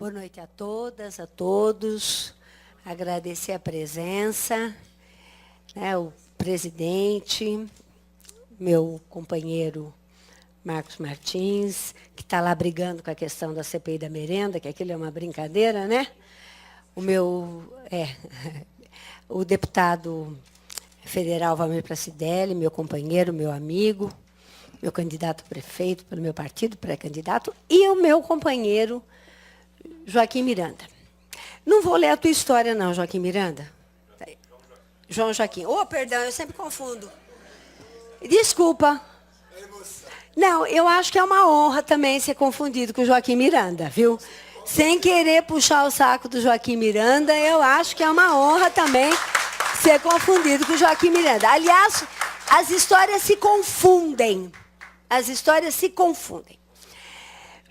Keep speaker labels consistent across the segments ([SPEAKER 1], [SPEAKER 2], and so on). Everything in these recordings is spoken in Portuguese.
[SPEAKER 1] Boa noite a todas, a todos. Agradecer a presença, né, o presidente, meu companheiro Marcos Martins, que está lá brigando com a questão da CPI da merenda, que aquilo é uma brincadeira, né? O deputado federal Valmir Pracidelli, meu companheiro, meu amigo, meu candidato a prefeito pelo meu partido, pré-candidato, e o meu companheiro Joaquim Miranda. Não vou ler a tua história, não, Joaquim Miranda. João Joaquim. Oh, perdão, eu sempre confundo. Desculpa. Não, eu acho que é uma honra também ser confundido com o Joaquim Miranda, viu? Sem querer puxar o saco do Joaquim Miranda, eu acho que é uma honra também ser confundido com o Joaquim Miranda. Aliás, as histórias se confundem. As histórias se confundem.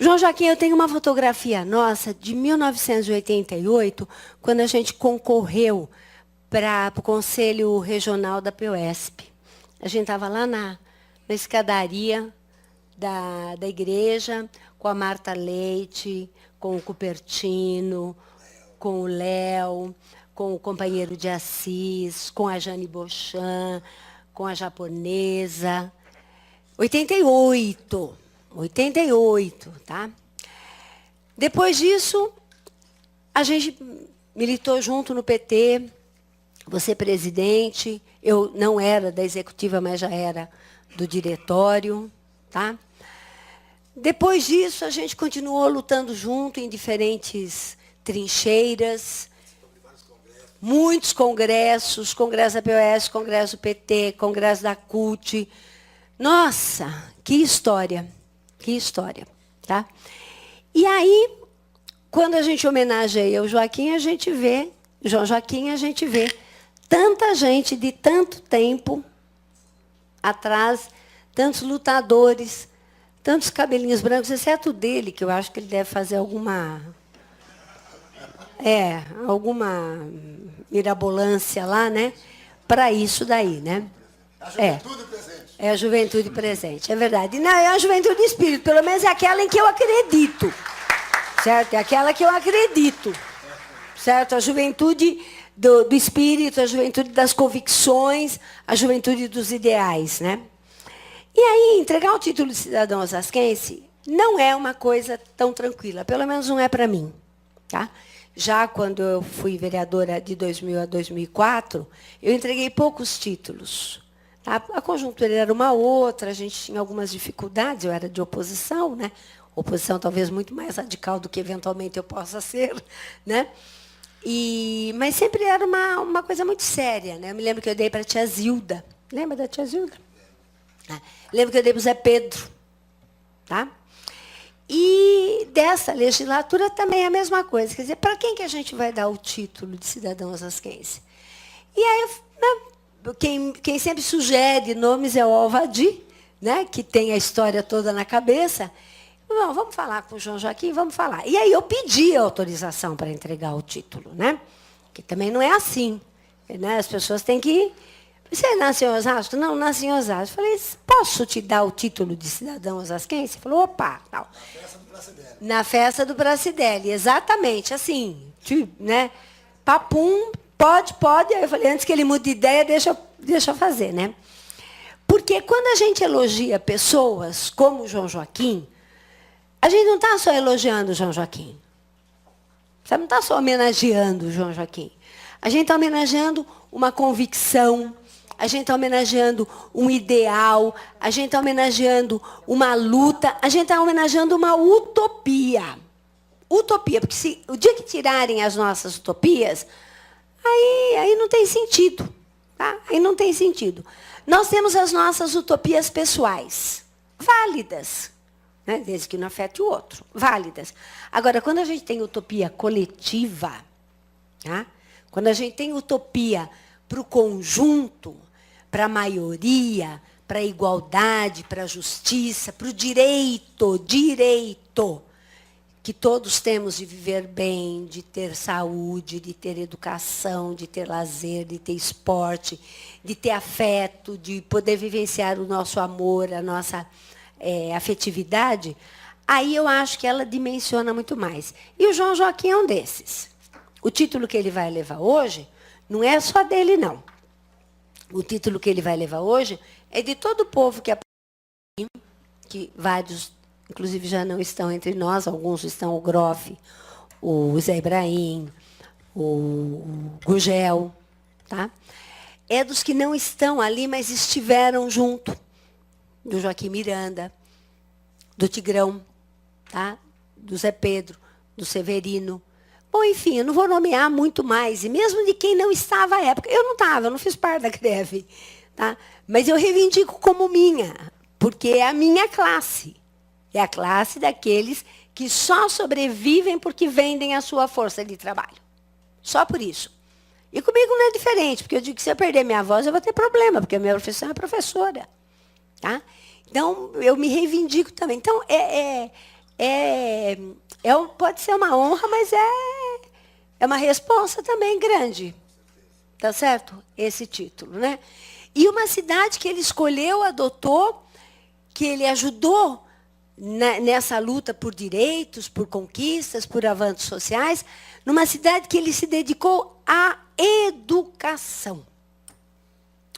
[SPEAKER 1] João Joaquim, eu tenho uma fotografia nossa de 1988, quando a gente concorreu para o Conselho Regional da POSP. A gente estava lá na escadaria da igreja, com a Marta Leite, com o Cupertino, com o Léo, com o companheiro de Assis, com a Jane Bochan, com a japonesa. 88, tá? Depois disso, a gente militou junto no PT, você presidente, eu não era da executiva, mas já era do diretório, tá? Depois disso, a gente continuou lutando junto em diferentes trincheiras, muitos congressos, congresso da POS, congresso do PT, congresso da CUT. Nossa, que história, tá? E aí, quando a gente homenageia o Joaquim, a gente vê, João Joaquim, a gente vê tanta gente de tanto tempo atrás, tantos lutadores, tantos cabelinhos brancos, exceto dele, que eu acho que ele deve fazer alguma mirabolância lá, né? Para isso daí, né?
[SPEAKER 2] A juventude presente.
[SPEAKER 1] É a juventude presente, é verdade. Não, é a juventude de espírito, pelo menos é aquela em que eu acredito. Certo? É aquela que eu acredito. Certo? A juventude do espírito, a juventude das convicções, a juventude dos ideais, né? E aí, entregar o título de cidadão osasquense não é uma coisa tão tranquila, pelo menos não é para mim. Tá? Já quando eu fui vereadora de 2000 a 2004, eu entreguei poucos títulos. A conjuntura era uma outra, a gente tinha algumas dificuldades, eu era de oposição, né? Oposição talvez muito mais radical do que eventualmente eu possa ser, né? Mas sempre era uma coisa muito séria, né? Eu me lembro que eu dei para a tia Zilda. Lembra da tia Zilda? Lembro que eu dei para o Zé Pedro. Tá? E dessa legislatura também é a mesma coisa. Quer dizer, para quem que a gente vai dar o título de cidadão osasquense? E aí, quem sempre sugere nomes é o Alvadi, né, que tem a história toda na cabeça. Bom, vamos falar com o João Joaquim, vamos falar. E aí eu pedi autorização para entregar o título, né? Que também não é assim. Né? As pessoas têm que... Você nasceu em Osasco? Não, nasci em Osasco. Falei, posso te dar o título de cidadão osasquense? Ele falou, opa, tal.
[SPEAKER 2] Na festa do Pracidelli.
[SPEAKER 1] Na festa do Pracidelli, exatamente, assim, né? Papum, pode. Aí eu falei, antes que ele mude de ideia, deixa eu fazer, né? Porque quando a gente elogia pessoas como o João Joaquim, a gente não está só elogiando o João Joaquim. Você não está só homenageando o João Joaquim. A gente está homenageando uma convicção, a gente está homenageando um ideal, a gente está homenageando uma luta, a gente está homenageando uma utopia. Utopia, porque o dia que tirarem as nossas utopias, aí não tem sentido. Tá? Aí não tem sentido. Nós temos as nossas utopias pessoais, válidas, né? Desde que não afete o outro, válidas. Agora, quando a gente tem utopia coletiva, tá? Quando a gente tem utopia para o conjunto, para a maioria, para a igualdade, para a justiça, para o direito que todos temos de viver bem, de ter saúde, de ter educação, de ter lazer, de ter esporte, de ter afeto, de poder vivenciar o nosso amor, a nossa afetividade, aí eu acho que ela dimensiona muito mais. E o João Joaquim é um desses. O título que ele vai levar hoje não é só dele, não. O título que ele vai levar hoje é de todo o povo que vários, inclusive, já não estão entre nós, alguns estão, o Groff, o Zé Ibrahim, o Gugel, tá? É dos que não estão ali, mas estiveram junto, do Joaquim Miranda, do Tigrão, tá? Do Zé Pedro, do Severino. Bom, enfim, eu não vou nomear muito mais, e mesmo de quem não estava à época. Eu não estava, eu não fiz parte da greve, tá? Mas eu reivindico como minha, porque é a minha classe. É a classe daqueles que só sobrevivem porque vendem a sua força de trabalho. Só por isso. E comigo não é diferente, porque eu digo que se eu perder minha voz, eu vou ter problema, porque a minha profissão é professora. Tá? Então, eu me reivindico também. Então, pode ser uma honra, mas é uma responsa também grande. Tá certo? Esse título, né? E uma cidade que ele escolheu, adotou, que ele ajudou nessa luta por direitos, por conquistas, por avanços sociais, numa cidade que ele se dedicou à educação.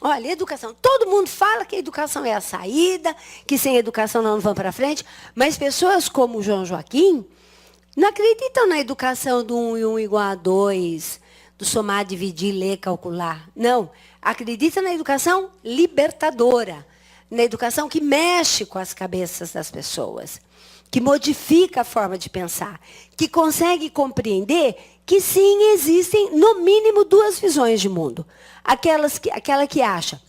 [SPEAKER 1] Olha, educação. Todo mundo fala que a educação é a saída, que sem educação não vão para frente, mas pessoas como o João Joaquim não acreditam na educação do 1 e 1 igual a 2, do somar, dividir, ler, calcular. Não. Acreditam na educação libertadora, na educação que mexe com as cabeças das pessoas, que modifica a forma de pensar, que consegue compreender que sim, existem, no mínimo, duas visões de mundo. Aquela que acha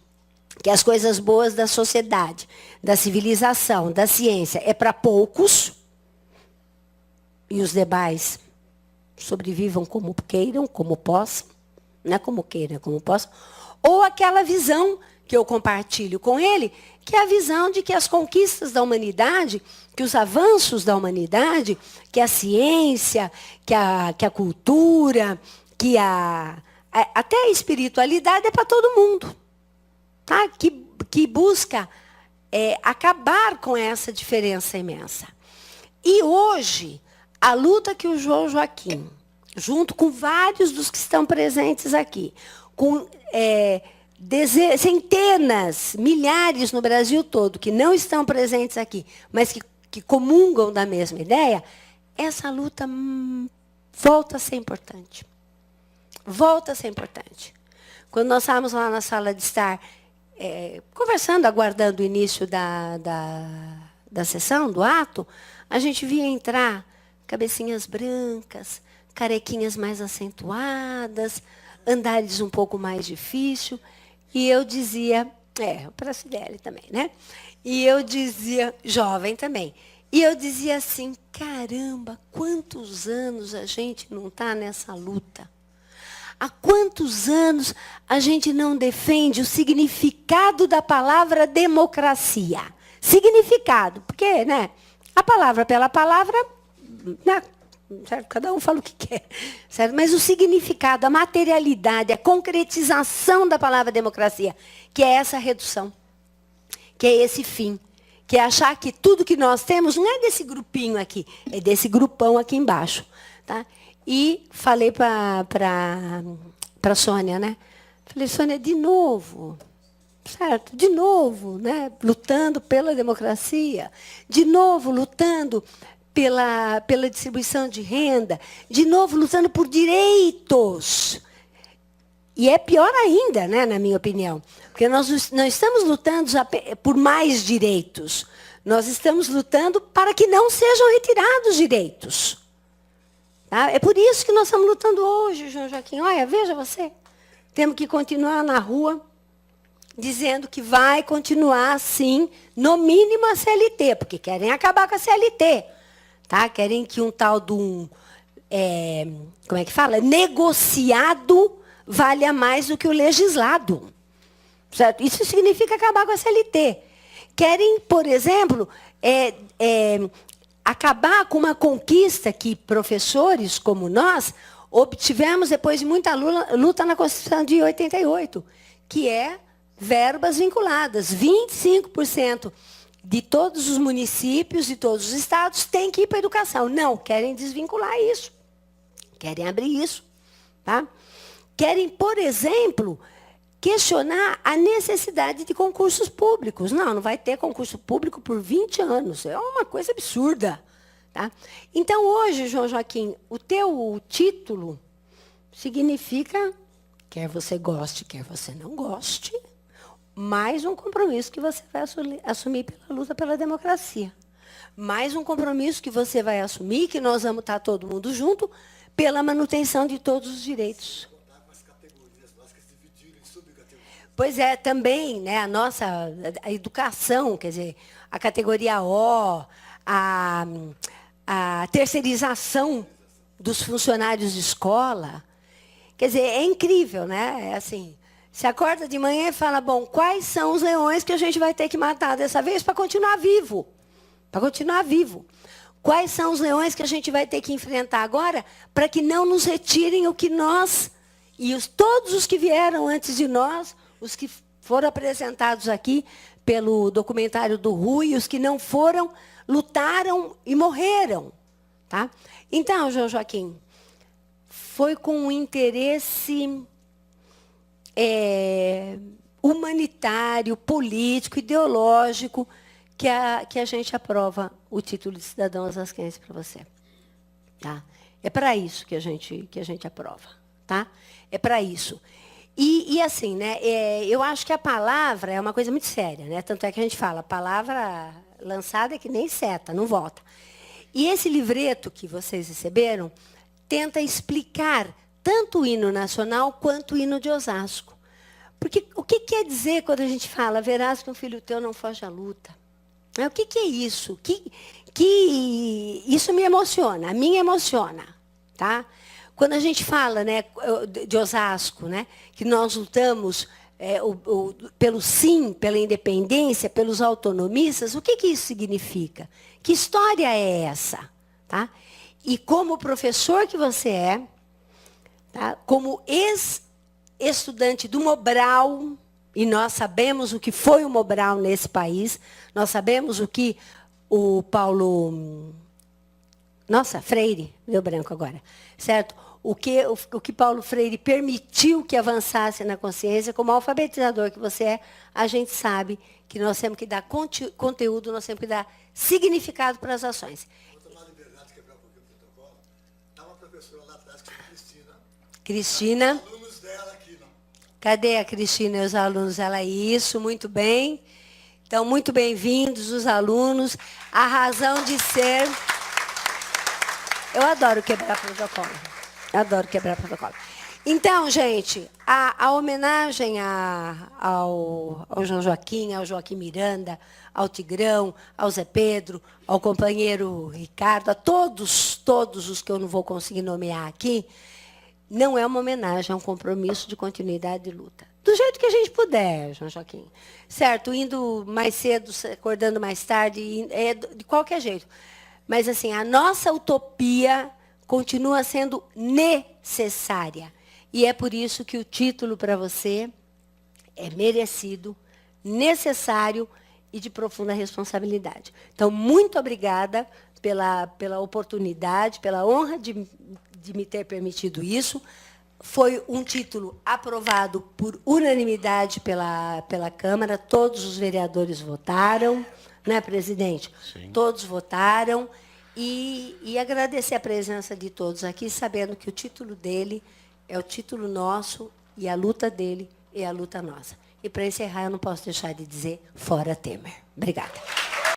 [SPEAKER 1] que as coisas boas da sociedade, da civilização, da ciência, é para poucos, e os demais sobrevivam como queiram, como possam, não é como queiram, é como possam, ou aquela visão que eu compartilho com ele, que é a visão de que as conquistas da humanidade, que os avanços da humanidade, que a ciência, que a cultura, que até a espiritualidade é para todo mundo. Tá? Que busca acabar com essa diferença imensa. E hoje, a luta que o João Joaquim, junto com vários dos que estão presentes aqui, com centenas, milhares no Brasil todo, que não estão presentes aqui, mas que comungam da mesma ideia, essa luta volta a ser importante. Volta a ser importante. Quando nós estávamos lá na sala de estar conversando, aguardando o início da sessão, do ato, a gente via entrar cabecinhas brancas, carequinhas mais acentuadas, andares um pouco mais difícil. E eu dizia, o Pracidelli também, né? E eu dizia, jovem também. E eu dizia assim, caramba, quantos anos a gente não está nessa luta? Há quantos anos a gente não defende o significado da palavra democracia? Significado, porque, né? A palavra pela palavra, né? Certo? Cada um fala o que quer, certo? Mas o significado, a materialidade, a concretização da palavra democracia, que é essa redução, que é esse fim, que é achar que tudo que nós temos não é desse grupinho aqui, é desse grupão aqui embaixo. Tá? E falei para a Sônia, né? Falei, Sônia, de novo, certo? De novo, né? Lutando pela democracia, de novo lutando pela distribuição de renda, de novo lutando por direitos. E é pior ainda, né, na minha opinião, porque nós não estamos lutando por mais direitos, nós estamos lutando para que não sejam retirados direitos. Tá? É por isso que nós estamos lutando hoje, João Joaquim. Olha, veja você, temos que continuar na rua, dizendo que vai continuar, sim, no mínimo a CLT, porque querem acabar com a CLT. Tá? Querem que um tal de como é que fala? Negociado valha mais do que o legislado. Certo? Isso significa acabar com a CLT. Querem, por exemplo, acabar com uma conquista que professores como nós obtivemos depois de muita luta na Constituição de 88, que é verbas vinculadas. 25% de todos os municípios e todos os estados têm que ir para a educação. Não, querem desvincular isso. Querem abrir isso. Tá? Querem, por exemplo, questionar a necessidade de concursos públicos. Não vai ter concurso público por 20 anos. É uma coisa absurda. Tá? Então, hoje, João Joaquim, o teu título significa, quer você goste, quer você não goste, mais um compromisso que você vai assumir pela luta pela democracia. Mais um compromisso que você vai assumir, que nós vamos estar todo mundo junto, pela manutenção de todos os direitos. Pois é, também, né, a educação, quer dizer, a categoria O, a terceirização dos funcionários de escola, quer dizer, é incrível, né? É assim, se acorda de manhã e fala, bom, quais são os leões que a gente vai ter que matar dessa vez para continuar vivo? Para continuar vivo. Quais são os leões que a gente vai ter que enfrentar agora para que não nos retirem o que nós, e todos os que vieram antes de nós, os que foram apresentados aqui pelo documentário do Rui, os que não foram, lutaram e morreram. Tá? Então, João Joaquim, foi com um interesse humanitário, político, ideológico, que a gente aprova o título de cidadão osasquense para você. Tá? É para isso que a gente aprova. Tá? É para isso. E assim, né, eu acho que a palavra é uma coisa muito séria. Né? Tanto é que a gente fala, a palavra lançada é que nem seta, não volta. E esse livreto que vocês receberam tenta explicar tanto o hino nacional quanto o hino de Osasco. Porque o que quer dizer quando a gente fala, verás que um filho teu não foge à luta? O que é isso? Isso me emociona, a mim emociona. Tá? Quando a gente fala, né, de Osasco, né, que nós lutamos pelo sim, pela independência, pelos autonomistas, o que isso significa? Que história é essa? Tá? E como professor que você é, tá? Como ex-estudante do Mobral, e nós sabemos o que foi o Mobral nesse país, nós sabemos o que o Paulo... Nossa, Freire, deu branco agora, certo? O que Paulo Freire permitiu que avançasse na consciência, como alfabetizador que você é, a gente sabe que nós temos que dar conteúdo, nós temos que dar significado para as ações.
[SPEAKER 2] Vou tomar a liberdade de quebrar um pouquinho o protocolo. Há uma professora lá atrás que chama Cristina.
[SPEAKER 1] Cristina.
[SPEAKER 2] Os alunos dela aqui, não.
[SPEAKER 1] Cadê a Cristina e os alunos dela? Isso, muito bem. Então, muito bem-vindos os alunos. A razão de ser... Eu adoro quebrar protocolo. Adoro quebrar protocolo. Então, gente, a homenagem ao João Joaquim, ao Joaquim Miranda, ao Tigrão, ao Zé Pedro, ao companheiro Ricardo, a todos os que eu não vou conseguir nomear aqui, não é uma homenagem, é um compromisso de continuidade de luta. Do jeito que a gente puder, João Joaquim. Certo, indo mais cedo, acordando mais tarde, de qualquer jeito. Mas, assim, a nossa utopia continua sendo necessária. E é por isso que o título para você é merecido, necessário e de profunda responsabilidade. Então, muito obrigada pela oportunidade, pela honra de me ter permitido isso. Foi um título aprovado por unanimidade pela Câmara, todos os vereadores votaram, né, presidente?
[SPEAKER 3] Sim.
[SPEAKER 1] Todos votaram. E agradecer a presença de todos aqui, sabendo que o título dele é o título nosso e a luta dele é a luta nossa. E, para encerrar, eu não posso deixar de dizer, fora Temer. Obrigada.